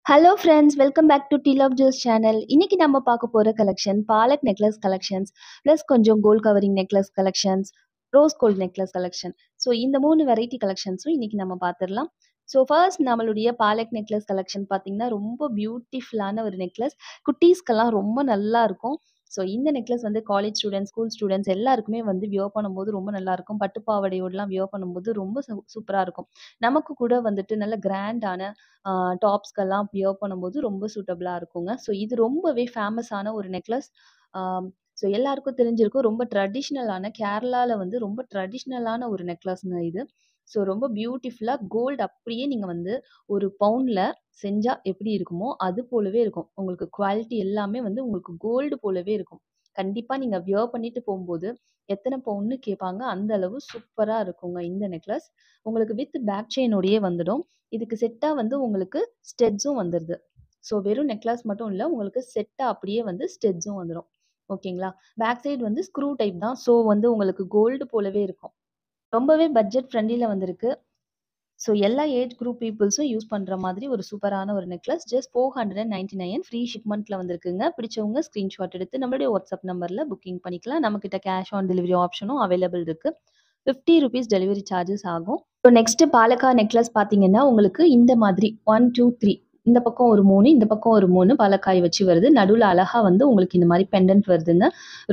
Hello friends, welcome back to T love ஜூஸ் channel. இன்னைக்கு நம்ம பார்க்க போற கலெக்ஷன் பாலக் நெக்லஸ் கலெக்ஷன்ஸ், ப்ளஸ் கொஞ்சம் gold covering necklace collections, rose gold necklace collection. So இந்த 3 வெரைட்டி கலெக்ஷன்ஸும் இன்னைக்கு நம்ம பார்த்துடலாம். ஸோ ஃபர்ஸ்ட் நம்மளுடைய பாலக் நெக்லஸ் கலெக்ஷன் பார்த்தீங்கன்னா, ரொம்ப பியூட்டிஃபுல்லான ஒரு நெக்லஸ். குட்டீஸ்க்கெல்லாம் ரொம்ப நல்லா இருக்கும். ஸோ இந்த நெக்லஸ் வந்து காலேஜ் ஸ்டூடெண்ட்ஸ், ஸ்கூல் ஸ்டூடெண்ட்ஸ் எல்லாருக்குமே வந்து வியர் பண்ணும்போது ரொம்ப நல்லாயிருக்கும். பட்டு பாவாடையோடலாம் வியர் பண்ணும்போது ரொம்ப சூப்பரா இருக்கும். நமக்கு கூட வந்துட்டு நல்ல கிராண்டான டாப்ஸ்க்கெல்லாம் வியர் பண்ணும்போது ரொம்ப சூட்டபிளா இருக்குங்க. ஸோ இது ரொம்பவே ஃபேமஸான ஒரு நெக்லஸ். ஆம் ஸோ எல்லாருக்கும் தெரிஞ்சிருக்கும். ரொம்ப ட்ரெடிஷ்னலான கேரளால வந்து ரொம்ப ட்ரெடிஷ்னலான ஒரு நெக்லஸ்ங்க இது. ஸோ ரொம்ப பியூட்டிஃபுல்லா கோல்டு அப்படியே நீங்க வந்து ஒரு பவுண்ட்ல செஞ்சா எப்படி இருக்குமோ, அது போலவே இருக்கும். உங்களுக்கு குவாலிட்டி எல்லாமே வந்து உங்களுக்கு கோல்டு போலவே இருக்கும். கண்டிப்பா நீங்க வியர் பண்ணிட்டு போம்போது, எத்தன பவுண்ட்ன்னு கேட்பாங்க. அந்த அளவு சூப்பரா இருக்குங்க இந்த நெக்லஸ். உங்களுக்கு வித் பேக் செயினோடயே வந்துடும். இதுக்கு செட்டா வந்து உங்களுக்கு ஸ்டெட்ஸும் வந்துருது. ஸோ வெறும் நெக்லஸ் மட்டும் இல்ல. உங்களுக்கு செட்டா அப்படியே வந்து ஸ்டெட்ஸும் வந்துரும். ஓகேங்களா? பேக் சைடு வந்து ஸ்க்ரூ டைப் தான். ஸோ வந்து உங்களுக்கு கோல்டு போலவே இருக்கும். ரொம்பவே பட்ஜெட் ஃப்ரெண்ட்லில வந்திருக்கு. ஸோ எல்லா ஏஜ் குரூப் பீப்பிள்ஸும் யூஸ் பண்ற மாதிரி ஒரு சூப்பரான ஒரு நெக்லஸ். ஜஸ்ட் 499 ஃப்ரீ ஷிப்மெண்ட்ல வந்திருக்குங்க. பிடிச்சவங்க ஸ்கிரீன்ஷாட் எடுத்து நம்மளுடைய வாட்ஸ்அப் நம்பர்ல புக்கிங் பண்ணிக்கலாம். நம்மகிட்ட கேஷ் ஆன் டெலிவரி ஆப்ஷனும் அவைலபிள் இருக்கு. ₹50 டெலிவரி சார்ஜஸ் ஆகும். ஸோ நெக்ஸ்ட் பாலக்கா நெக்லஸ் பார்த்தீங்கன்னா, உங்களுக்கு இந்த மாதிரி 1, 2, 3 இந்த பக்கம் ஒரு 3, இந்த பக்கம் ஒரு 3 பாலக்காய் வச்சு வருது. நடுவுல அழகா வந்து உங்களுக்கு இந்த மாரி பெண்டன்ட் வருதுங்க.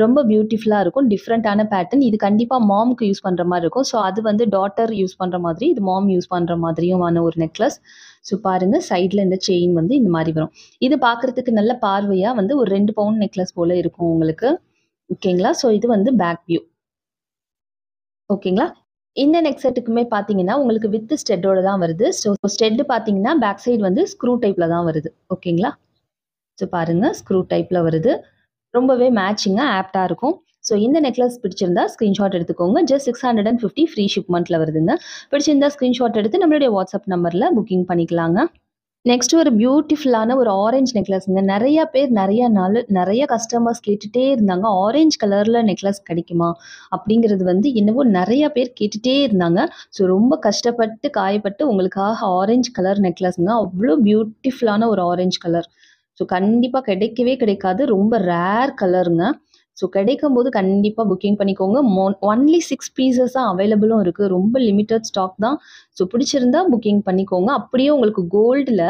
ரொம்ப பியூட்டிஃபுல்லா இருக்கும். டிஃப்ரெண்டான பேட்டர்ன். இது கண்டிப்பா மாம்க்கு யூஸ் பண்ற மாரி இருக்கும். ஸோ அது வந்து டாட்டர் யூஸ் பண்ற மாதிரி, இது மாம் யூஸ் பண்ற மாதிரியுமான ஒரு நெக்லஸ். ஸோ பாருங்க சைட்ல இந்த செயின் வந்து இந்த மாரி வரும். இது பார்க்கறதுக்கு நல்ல பார்வையா வந்து ஒரு 2 பவுண்ட் நெக்லஸ் போல இருக்கும் உங்களுக்கு. ஓகேங்களா? ஸோ இது வந்து பேக் வியூ. ஓகேங்களா? இந்த நெக் செட்டுக்குமே பார்த்தீங்கன்னா, உங்களுக்கு வித் ஸ்டெட்டோட தான் வருது. ஸோ ஸ்டெட் பார்த்தீங்கன்னா, பேக் சைடு வந்து ஸ்க்ரூ டைப்ல தான் வருது. ஓகேங்களா? ஸோ பாருங்க ஸ்க்ரூ டைப்ல வருது. ரொம்பவே மேட்சிங்கா ஆப்ட்டா இருக்கும். ஸோ இந்த நெக்லஸ் பிடிச்சிருந்தா ஸ்கிரீன்ஷாட் எடுத்துக்கோங்க. ஜஸ்ட் 650 ஃப்ரீ ஷிப்மெண்ட்ல வருதுங்க. பிடிச்சிருந்தா ஸ்கிரீன்ஷாட் எடுத்து நம்மளுடைய வாட்ஸ்அப் நம்பர்ல புக்கிங் பண்ணிக்கலாங்க. நெக்ஸ்ட் ஒரு பியூட்டிஃபுல்லான ஒரு ஆரஞ்சு நெக்லஸ்ங்க. நெறைய பேர் நெறைய நாள் நெறைய கஸ்டமர்ஸ் கேட்டுட்டே இருந்தாங்க. ஆரஞ்சு கலர்ல நெக்லஸ் கிடைக்குமா? அப்படிங்கிறது வந்து என்னவோ நெறைய பேர் கேட்டுட்டே இருந்தாங்க. ஸோ ரொம்ப கஷ்டப்பட்டு, காயப்பட்டு உங்களுக்காக ஆரஞ்சு கலர் நெக்லஸ்ங்க. அவ்ளோ பியூட்டிஃபுல்லான ஒரு ஆரஞ்சு கலர். ஸோ கண்டிப்பா கிடைக்கவே கிடைக்காது. ரொம்ப ரேர் கலருங்க. ஸோ கிடைக்கும்போது கண்டிப்பா புக்கிங் பண்ணிக்கோங்க. ஒன்லி 6 பீசஸ் தான் அவைலபிளும் இருக்கு. ரொம்ப லிமிட்டட் ஸ்டாக் தான். ஸோ பிடிச்சிருந்தா புக்கிங் பண்ணிக்கோங்க. அப்படியே உங்களுக்கு கோல்டுல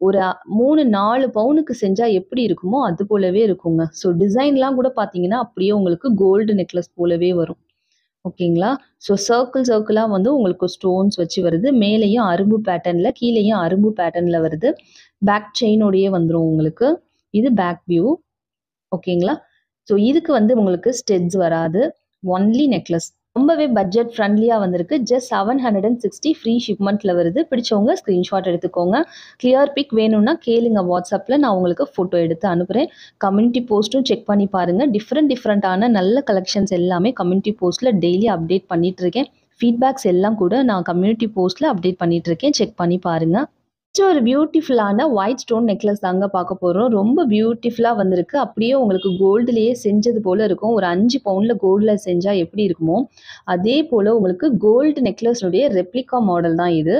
ஒரு 3, 4 பவுனுக்கு செஞ்சா எப்படி இருக்குமோ, அது போலவே இருக்குங்க. ஸோ டிசைன்லாம் கூட பார்த்தீங்கன்னா, அப்படியே உங்களுக்கு கோல்டு நெக்லஸ் போலவே வரும். ஓகேங்களா? ஸோ சர்க்கிள் சர்க்கிளா வந்து உங்களுக்கு ஸ்டோன்ஸ் வச்சு வருது. மேலேயும் அரும்பு பேட்டர்ன்ல, கீழேயும் அரும்பு பேட்டர்ன்ல வருது. பேக் செயினோடயே வந்துரும் உங்களுக்கு. இது பேக் வியூ. ஓகேங்களா? ஸோ இதுக்கு வந்து உங்களுக்கு ஸ்டெட்ஸ் வராது. Only necklace. ரொம்பவே பட்ஜெட் ஃப்ரெண்ட்லியா வந்திருக்கு. ஜஸ்ட் 760 ஃப்ரீ ஷிப்மெண்ட்ல வருது. பிடிச்சவங்க ஸ்கிரீன்ஷாட் எடுத்துக்கோங்க. கிளியர் பிக் வேணும்னா கேளுங்க வாட்ஸ்அப்ல. நான் உங்களுக்கு ஃபோட்டோ எடுத்து அனுப்புறேன். கம்யூனிட்டி போஸ்ட்டும் செக் பண்ணி பாருங்க. டிஃப்ரெண்டான நல்ல கலெக்ஷன்ஸ் எல்லாமே கம்யூனிட்டி போஸ்ட்ல டெய்லி அப்டேட் பண்ணிட்டு இருக்கேன். ஃபீட்பேக்ஸ் எல்லாம் கூட நான் கம்யூனிட்டி போஸ்ட்ல அப்டேட் பண்ணிட்டு இருக்கேன். செக் பண்ணி பாருங்க. நெக்ஸ்ட் ஒரு பியூட்டிஃபுல்லான ஒயிட் ஸ்டோன் நெக்லஸ் தாங்க பார்க்க போறோம். ரொம்ப பியூட்டிஃபுல்லா வந்திருக்கு. அப்படியே உங்களுக்கு கோல்டுலயே செஞ்சது போல இருக்கும். ஒரு 5 பவுண்ட்ல கோல்டுல செஞ்சா எப்படி இருக்குமோ, அதே போல உங்களுக்கு கோல்டு நெக்லஸுடைய ரெப்ளிகா மாடல் தான் இது.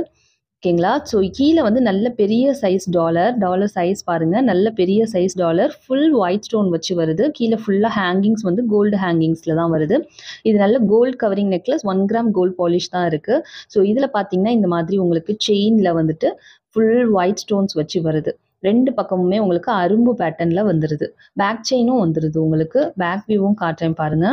ஓகேங்களா? ஸோ கீழ வந்து நல்ல பெரிய சைஸ் டாலர் சைஸ் பாருங்க. நல்ல பெரிய size dollar. Full white stone வச்சு வருது. கீழ ஃபுல்லா ஹேங்கிங்ஸ் வந்து கோல்டு ஹேங்கிங்ஸ்ல தான் வருது. இது நல்ல gold covering necklace. 1 gram gold polish தான் இருக்கு. ஸோ இதுல பார்த்தீங்கன்னா, இந்த மாதிரி உங்களுக்கு செயின்ல வந்துட்டு ஃபுல் ஒயிட் ஸ்டோன்ஸ் வச்சு வருது. 2 பக்கமுமே உங்களுக்கு அரும்பு பேட்டர்ன்ல வந்துருது. பேக் செயினும் வந்துருது உங்களுக்கு. பேக் வியூவும் காட்டுறேன் பாருங்க.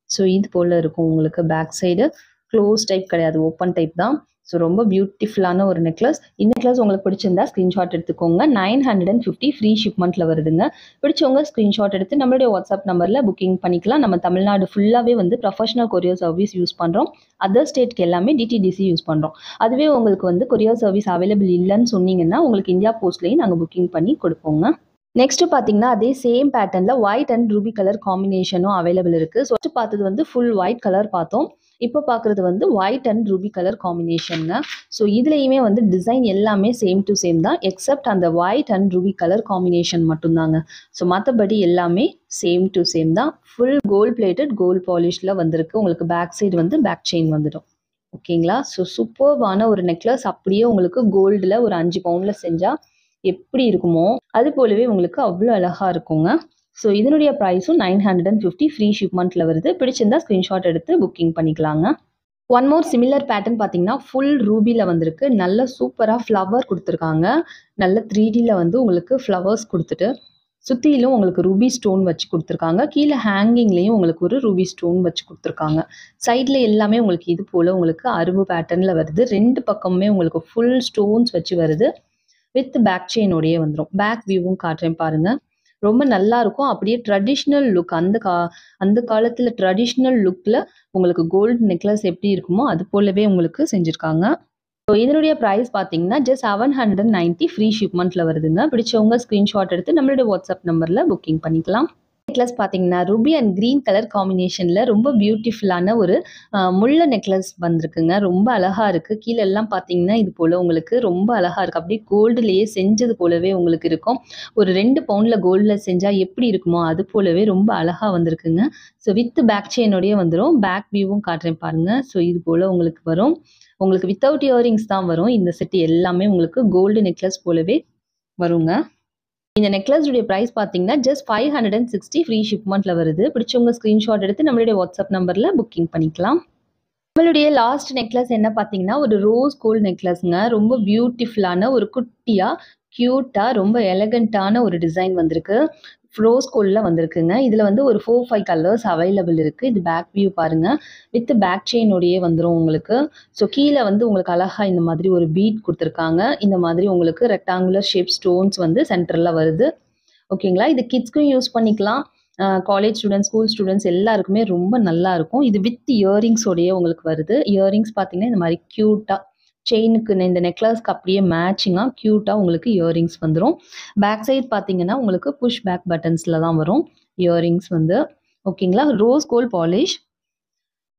ஸோ இது போல இருக்கும் உங்களுக்கு பேக் சைடு. க்ளோஸ் டைப் கிடையாது. ஓப்பன் டைப் தான். ஸோ ரொம்ப பியூட்டிஃபுல்லான ஒரு நெக்லஸ். இந்த நெக்லஸ் உங்களுக்கு பிடிச்சிருந்தா ஸ்க்ரீன்ஷாட் எடுத்துக்கோங்க. 950 ஃப்ரீ ஷிப்மெண்ட்ல வருதுங்க. பிடிச்சவங்க ஸ்க்ரீன்ஷாட் எடுத்து நம்மளுடைய வாட்ஸ்அப் நம்பர்ல புக்கிங் பண்ணிக்கலாம். நம்ம தமிழ்நாடு ஃபுல்லாவே வந்து ப்ரொஃபஷனல் கொரியர் சர்வீஸ் யூஸ் பண்றோம். அதர் ஸ்டேட்க்கு எல்லாமே டிடிடிசி யூஸ் பண்றோம். அதுவே உங்களுக்கு வந்து கொரியர் சர்வீஸ் அவைலபிள் இல்லன்னு சொன்னீங்கன்னா, உங்களுக்கு இந்தியா போஸ்ட்லயும் நாங்க புக்கிங் பண்ணி கொடுப்போங்க. நெக்ஸ்ட் பார்த்தீங்கன்னா, அதே சேம் பேட்டர்ன்ல ஒயிட் அண்ட் ரூபி கலர் காம்பினேஷனும் அவைலபிள் இருக்கு. ஸோ ஃபர்ஸ்ட் பார்த்தது வந்து ஃபுல் ஒயிட் கலர் பார்த்தோம். இப்போ பார்க்குறது வந்து ஒயிட் அண்ட் ரூபி கலர் காம்பினேஷன்ங்க. ஸோ இதுலயுமே வந்து டிசைன் எல்லாமே சேம் டு சேம் தான். எக்ஸப்ட் அந்த white and ruby colour combination மட்டும்தாங்க. ஸோ மற்றபடி எல்லாமே சேம் டு சேம் தான். ஃபுல் கோல்ட் பிளேட்டட் கோல்ட் பாலிஷ்ல வந்திருக்கு. உங்களுக்கு பேக் சைடு வந்து பேக் செயின் வந்துடும். ஓகேங்களா? ஸோ சூப்பர்வான ஒரு நெக்லஸ். அப்படியே உங்களுக்கு கோல்டில் ஒரு 5 பவுண்டில் செஞ்சால் எப்படி இருக்குமோ அது போலவே உங்களுக்கு அவ்வளோ அழகா இருக்குங்க. ஸோ இதனுடைய ப்ரைஸும் 950 ஃப்ரீ ஷிப்மெண்ட்ல வருது. பிடிச்சிருந்தா ஸ்க்ரீன்ஷாட் எடுத்து புக்கிங் பண்ணிக்கலாங்க. ஒன் மோர் சிமிலர் பேட்டர்ன் பார்த்தீங்கன்னா, ஃபுல் ரூபில வந்திருக்கு. நல்ல சூப்பரா ஃப்ளவர் குடுத்துருக்காங்க. நல்ல 3Dல வந்து உங்களுக்கு ஃப்ளவர்ஸ் குடுத்துட்டு, சுத்திலும் உங்களுக்கு ரூபி ஸ்டோன் வச்சு குடுத்துருக்காங்க. கீழ ஹேங்கிங்லயும் உங்களுக்கு ஒரு ரூபி ஸ்டோன் வச்சு குடுத்துருக்காங்க. சைட்ல எல்லாமே உங்களுக்கு இது போல உங்களுக்கு அரும்பு பேட்டர்ன்ல வருது. 2 பக்கமுமே உங்களுக்கு ஃபுல் ஸ்டோன்ஸ் வச்சு வருது. வித் பேக் செயினோடயே வந்துரும். பேக் வியூவும் காட்டுறேன் பாருங்க. ரொம்ப நல்லா இருக்கும். அப்படியே ட்ரெடிஷனல் லுக் அந்த காலத்துல ட்ரெடிஷனல் லுக்ல உங்களுக்கு கோல்டு நெக்லஸ் எப்படி இருக்குமோ, அது போலவே உங்களுக்கு செஞ்சிருக்காங்க. ஸோ இதனுடைய பிரைஸ் பார்த்தீங்கன்னா, ஜஸ்ட் 790 ஃப்ரீ ஷிப்மெண்ட்ல வருதுங்க. பிடிச்சவங்க ஸ்க்ரீன்ஷாட் எடுத்து நம்மளுடைய வாட்ஸ்அப் நம்பர்ல புக்கிங் பண்ணிக்கலாம். நெக்லஸ் பார்த்தீங்கன்னா, ரூபி அண்ட் கிரீன் கலர் காம்பினேஷன்ல ரொம்ப பியூட்டிஃபுல்லான ஒரு முல்லை நெக்லஸ் வந்திருக்குங்க. ரொம்ப அழகா இருக்கு. கீழ எல்லாம் பார்த்தீங்கன்னா, இது போல உங்களுக்கு ரொம்ப அழகா இருக்கு. அப்படியே கோல்டுலயே செஞ்சது போலவே உங்களுக்கு இருக்கும். ஒரு 2 பவுண்ட்ல கோல்டுல செஞ்சா எப்படி இருக்குமோ, அது போலவே ரொம்ப அழகா வந்திருக்குங்க. ஸோ வித் பேக் செயினோடயே வந்துரும். பேக் வியூவும் காட்டுறேன் பாருங்க. ஸோ இது போல உங்களுக்கு வரும். உங்களுக்கு வித்தவுட் இயரிங்ஸ் தான் வரும். இந்த செட் எல்லாமே உங்களுக்கு கோல்டு நெக்லஸ் போலவே வருங்க. இந்த நெக்லஸ் உடைய பிரைஸ் பார்த்தீங்கன்னா, ஜஸ்ட் 560 ஃப்ரீ ஷிப்மெண்ட்ல வருது. பிடிச்சவங்க ஸ்க்ரீன்ஷாட் எடுத்து நம்மளுடைய வாட்ஸ்அப் நம்பர்ல புக்கிங் பண்ணிக்கலாம். நம்மளுடைய லாஸ்ட் நெக்லஸ் என்ன பார்த்தீங்கன்னா, ஒரு ரோஸ் கோல்ட் நெக்லஸ்ங்க. ரொம்ப பியூட்டிஃபுல்லான ஒரு குட்டியா, கியூட்டா, ரொம்ப எலகன்ட்டான ஒரு டிசைன் வந்திருக்கு. ரோஸ் கோல்ட்ல வந்திருக்குங்க. இதுல வந்து ஒரு 4, 5 கலர்ஸ் அவைலபிள் இருக்கு. இது பேக் வியூ பாருங்க. வித் பேக் செயினோடயே வந்துரும் உங்களுக்கு. ஸோ கீழ வந்து உங்களுக்கு அழகா இந்த மாதிரி ஒரு பீட் குடுத்துருக்காங்க. இந்த மாதிரி உங்களுக்கு ரெக்டாங்குலர் ஷேப் ஸ்டோன்ஸ் வந்து சென்டர்ல வருது. ஓகேங்களா? இது கிட்ஸ்க்கும் யூஸ் பண்ணிக்கலாம். காலேஜ் ஸ்டூடண்ட்ஸ், ஸ்கூல் ஸ்டூடண்ட்ஸ் எல்லாருக்குமே ரொம்ப நல்லா இருக்கும். இது வித் இயரிங்ஸோடயே உங்களுக்கு வருது. இயரிங்ஸ் பார்த்தீங்கன்னா, இந்த மாரி கியூட்டா செயினுக்கு இந்த நெக்லஸ்க்கு அப்படியே மேட்சிங்கா கியூட்டா உங்களுக்கு இயரிங்ஸ் வந்துரும். பேக் சைட் பார்த்தீங்கன்னா, உங்களுக்கு புஷ் பேக் பட்டன்ஸ்ல தான் வரும் இயரிங்ஸ் வந்து. ஓகேங்களா? Rose gold polish.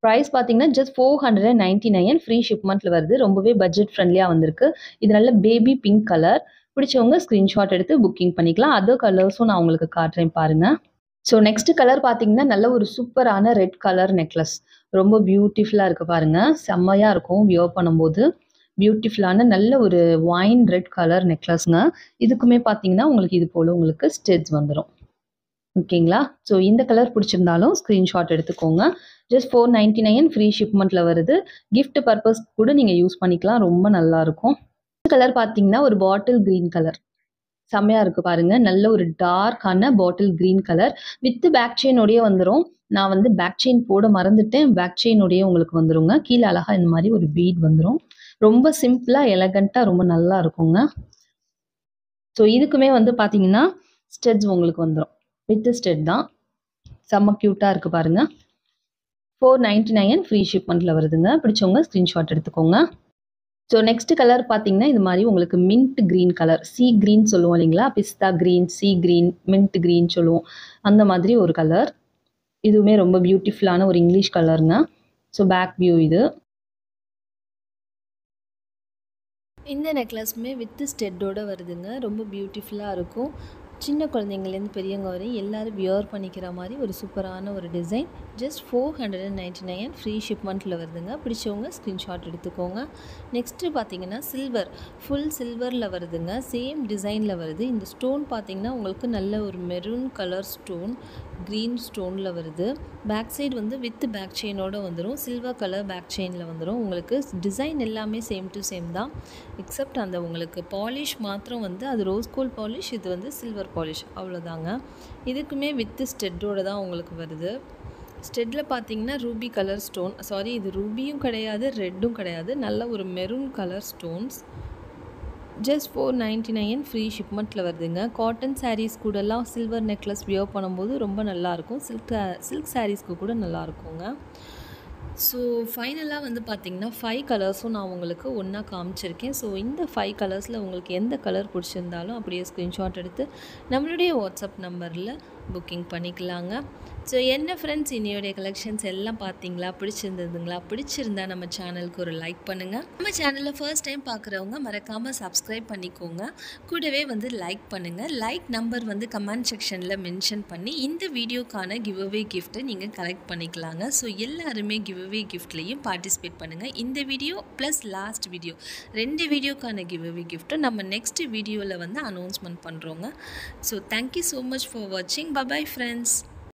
பிரைஸ் பார்த்தீங்கன்னா, ஜஸ்ட் 499 ஃப்ரீ ஷிப்மெண்ட்ல வருது. ரொம்பவே பட்ஜெட் ஃப்ரெண்ட்லியா வந்திருக்கு. இது நல்ல பேபி பிங்க் கலர். பிடிச்சவங்க ஸ்க்ரீன்ஷாட் எடுத்து புக்கிங் பண்ணிக்கலாம். அதர் கலர்ஸும் நான் உங்களுக்கு காட்டுறேன் பாருங்க. ஸோ நெக்ஸ்ட் கலர் பார்த்தீங்கன்னா, நல்ல ஒரு சூப்பரான ரெட் கலர் நெக்லஸ். ரொம்ப பியூட்டிஃபுல்லா இருக்கு பாருங்க. செம்மையா இருக்கும் வியர் பண்ணும்போது. பியூட்டிஃபுல்லான நல்ல ஒரு ஒயின் ரெட் கலர் நெக்லஸ்ங்க. இதுக்குமே பார்த்தீங்கன்னா, உங்களுக்கு இது போல உங்களுக்கு ஸ்டெட்ஸ் வந்துரும். ஓகேங்களா? ஸோ இந்த கலர் பிடிச்சிருந்தாலும் ஸ்க்ரீன்ஷாட் எடுத்துக்கோங்க. ஜஸ்ட் 499 ஃப்ரீ ஷிப்மெண்ட்ல வருது. கிஃப்ட் பர்பஸ் கூட நீங்க யூஸ் பண்ணிக்கலாம். ரொம்ப நல்லா இருக்கும். கலர் பார்த்தீங்கன்னா, ஒரு பாட்டில் கிரீன் கலர். செம்மையா இருக்கு பாருங்க. நல்ல ஒரு டார்க்கான bottle green colour. With back செயினோடயே வந்துரும். நான் வந்து பேக் செயின் போட மறந்துட்டேன். பேக் செயினோடயே உங்களுக்கு வந்துருங்க. கீழ அழகா இந்த மாரி ஒரு பீட் வந்துரும். ரொம்ப சிம்பிளா, எலகன்ட்டா ரொம்ப நல்லா இருக்குங்க. ஸோ இதுக்குமே வந்து பார்த்தீங்கன்னா, ஸ்டெட்ஸ் உங்களுக்கு வந்துரும். வித் ஸ்டெட் தான். செம்ம கியூட்டா இருக்கு பாருங்க. 499 ஃப்ரீ ஷிப்மெண்ட்ல வருதுங்க. பிடிச்சவங்க ஸ்க்ரீன்ஷாட் எடுத்துக்கோங்க. ஸோ நெக்ஸ்ட் கலர் பார்த்தீங்கன்னா, இது மாரி உங்களுக்கு mint green colour. Sea green சொல்லுவோம் இல்லைங்களா? Pista green, sea green, mint green சொல்லுவோம். அந்த மாதிரி ஒரு கலர். இதுவுமே ரொம்ப பியூட்டிஃபுல்லான ஒரு இங்கிலீஷ் கலருங்க. ஸோ பேக் வியூ இது. இந்த நெக்லஸுமே வித் ஸ்டெட்டோட வருதுங்க. ரொம்ப பியூட்டிஃபுல்லாக இருக்கும். சின்ன குழந்தைங்கள்லேருந்து பெரியவங்க வரை எல்லோரும் வியர் பண்ணிக்கிற மாதிரி ஒரு சூப்பரான ஒரு டிசைன். ஜஸ்ட் 499 ஃப்ரீ ஷிப்மெண்ட்டில் வருதுங்க. பிடிச்சவங்க ஸ்க்ரீன்ஷாட் எடுத்துக்கோங்க. நெக்ஸ்ட்டு பார்த்தீங்கன்னா சில்வர், ஃபுல் சில்வரில் வருதுங்க. சேம் டிசைனில் வருது. இந்த ஸ்டோன் பார்த்தீங்கன்னா உங்களுக்கு நல்ல ஒரு மெரூன் கலர் ஸ்டோன், க்ரீன் ஸ்டோனில் வருது. பேக் சைடு வந்து வித் பேக் செயினோடு வந்துடும். சில்வர் கலர் பேக் செயினில் வந்துடும். உங்களுக்கு டிசைன் எல்லாமே சேம் டு சேம் தான். எக்ஸப்ட் அந்த உங்களுக்கு பாலிஷ் மாத்திரம் வந்து அது ரோஸ் கோல்ட் பாலிஷ், இது வந்து சில்வர் பாலிஷ், அவ்வளோதாங்க. இதுக்குமே வித்து ஸ்டெட்டோடு தான் உங்களுக்கு வருது. ஸ்டெட்டில் பார்த்தீங்கன்னா ரூபி கலர் ஸ்டோன், சாரி இது ரூபியும் கிடையாது, ரெட்டும் கிடையாது, நல்ல ஒரு maroon colour stones. Just 499 free ஷிப்மெண்ட்டில் வருதுங்க. காட்டன் சாரீஸ் கூடலாம் சில்வர் நெக்லஸ் வியர் பண்ணும்போது ரொம்ப நல்லாயிருக்கும். சில்க் சாரீஸ்க்கு கூட நல்லாயிருக்குங்க. ஸோ ஃபைனலாக வந்து பார்த்திங்கன்னா 5 கலர்ஸும் நான் உங்களுக்கு ஒன்றா காமிச்சிருக்கேன். ஸோ இந்த 5 கலர்ஸில் உங்களுக்கு எந்த கலர் பிடிச்சிருந்தாலும் அப்படியே ஸ்க்ரீன்ஷாட் எடுத்து நம்மளுடைய வாட்ஸ்அப் நம்பரில் புக்கிங் பண்ணிக்கலாங்க. ஸோ என்ன ஃப்ரெண்ட்ஸ், இன்னையோடைய கலெக்ஷன்ஸ் எல்லாம் பார்த்தீங்களா? பிடிச்சிருந்ததுங்களா? பிடிச்சிருந்தா நம்ம சேனலுக்கு ஒரு லைக் பண்ணுங்கள். நம்ம சேனலில் ஃபர்ஸ்ட் டைம் பார்க்குறவங்க மறக்காமல் சப்ஸ்கிரைப் பண்ணிக்கோங்க. கூடவே வந்து லைக் பண்ணுங்கள். லைக் நம்பர் வந்து கமெண்ட் செக்ஷனில் மென்ஷன் பண்ணி இந்த வீடியோக்கான கிவ்அவே கிஃப்ட்டை நீங்கள் கலெக்ட் பண்ணிக்கலாங்க. ஸோ எல்லாருமே கிவ்அவே கிஃப்ட்லேயும் பார்ட்டிசிபேட் பண்ணுங்கள். இந்த வீடியோ ப்ளஸ் லாஸ்ட் வீடியோ 2 வீடியோக்கான கிவ்அவே கிஃப்ட்டை நம்ம நெக்ஸ்ட் வீடியோவில் வந்து அனௌன்ஸ்மெண்ட் பண்ணுறோங்க. So thank you so much for வாட்சிங். Bye friends.